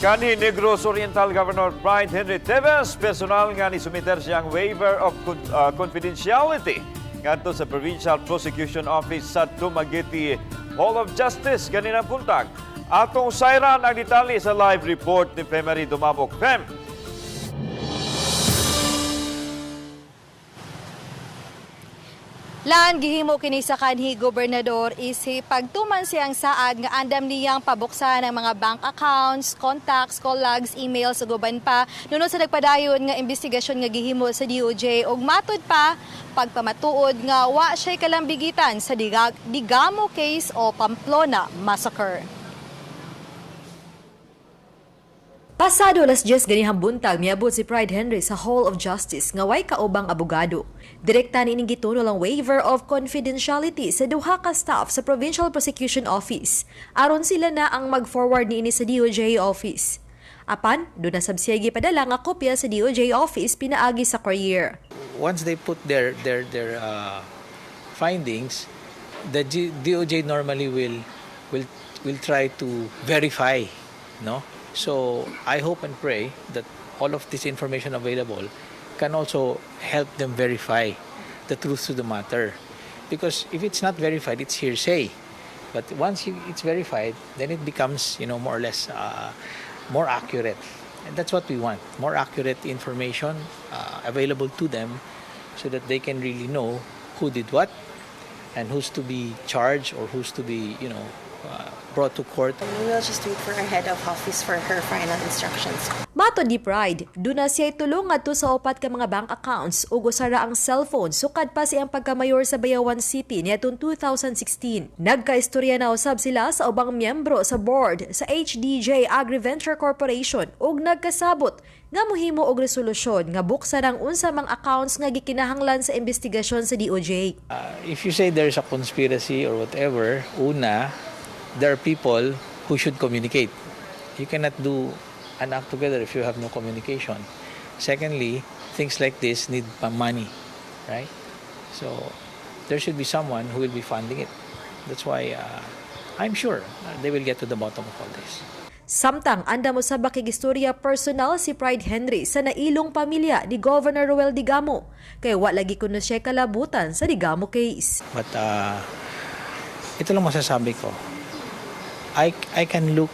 Kanhi Negros Oriental Governor Pryde Henry Teves, personal nga ni sumiter siyang Waiver of Confidentiality ngadto sa Provincial Prosecution Office sa Dumaguete Hall of Justice kaninang buntag. Atong sayran ang detalye sa live report ni Femari Dumabok. Fem. Lan gihimo kini sa kanhi gobernador isip pagtuman siyang saad nga andam niyang pabuksan ng mga bank accounts, contacts, call logs, emails ug uban pa nuno sa nagpadayon nga investigasyon nga gihimo sa DOJ ug matud pa pagpamatuod nga wa siya'y kalambigitan sa Degamo case o Pamplona massacre. Pasado alas 10 ganihang buntag miabot si Pryde Henry sa Hall of Justice nga way kaubang abogado. Direkta nining gituno ang Waiver of Confidentiality sa duha ka staff sa Provincial Prosecution Office. Aron sila na ang mag-forward niini sa DOJ office. Apan, doon na sabsiyagi padala nga kopya sa DOJ office pinaagi sa courier. Once they put their findings, the DOJ normally will try to verify, no? So I hope and pray that all of this information available can also help them verify the truth to the matter. Because if it's not verified, it's hearsay. But once it's verified, then it becomes, more or less more accurate. And that's what we want, more accurate information available to them so that they can really know who did what and who's to be charged or who's to be, brought to court. We will just wait for our head of office for her final instructions. Matod ni Pryde, doon na siya'y tulong ngadto sa upat ka mga bank accounts ug usara ang cellphone sukad pa siyang pagkamayor sa Bayawan City niadtong 2016. Nagkaistorya na usab sila sa ubang miyembro sa board sa HDJ Agri-Venture Corporation ug nagkasabot nga mohimo og resolusyon nga buksan ang unsa mang accounts nga gikinahanglan sa investigasyon sa DOJ. If you say there's a conspiracy or whatever, una, there are people who should communicate. You cannot do an act together if you have no communication. Secondly, things like this need money, right? So there should be someone who will be funding it. That's why I'm sure they will get to the bottom of all this. Samtang andam sa makig-estorya personal si Pryde Henry sa nailong pamilya ni Governor Degamo kay wa lagi kuno siya kalabutan sa Degamo case. But ito lang masasabi ko. I can look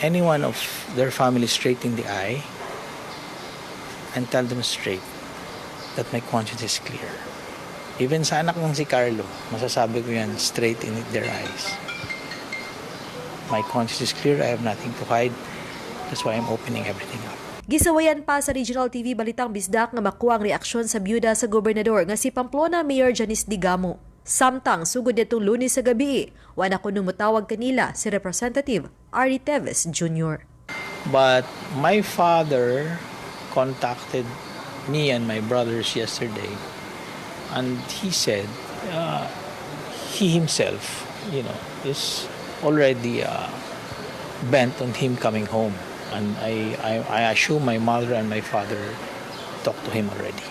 any one of their family straight in the eye and tell them straight that my conscience is clear. Even sa anak ng si Carlo, masasabi ko yan straight in their eyes. My conscience is clear, I have nothing to hide. That's why I'm opening everything up. Gisawayan pa sa Regional TV Balitang Bisdak nga makuha ang reaksyon sa byuda sa gobernador nga si Pamplona Mayor Janice Degamo. Samtang sugod nitong Lunes sa gabi, wala ko nung matawag kanila si Representative Henry Teves Jr. But my father contacted me and my brothers yesterday, and he said he himself, is already bent on him coming home, and I assume my mother and my father talked to him already.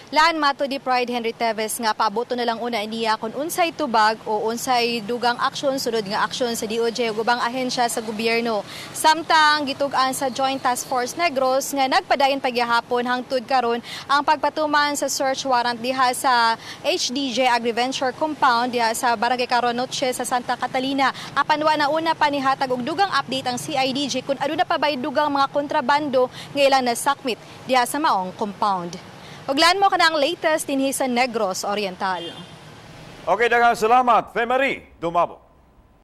Laan mato di Pryde Henry Teves nga paboto na lang una niya kung unsay tubag o unsay dugang aksyon sunod nga aksyon sa DOJ ug ubang ahensya sa gobyerno. Samtang gitugan sa Joint Task Force Negros nga nagpadayon pagyahapon hangtod karon ang pagpatuman sa search warrant diha sa HDJ Agri-Venture Compound diha sa Barangay Caronoche sa Santa Catalina. Apan wa na una pa nihatag og dugang update ang CIDG kung aduna pa bay dugang mga kontrabando nga ilang nasakmit diha sa maong compound. Uglan mo ka na ang latest dinhi sa Negros Oriental. Okay, daghang salamat, Femari Dumabok.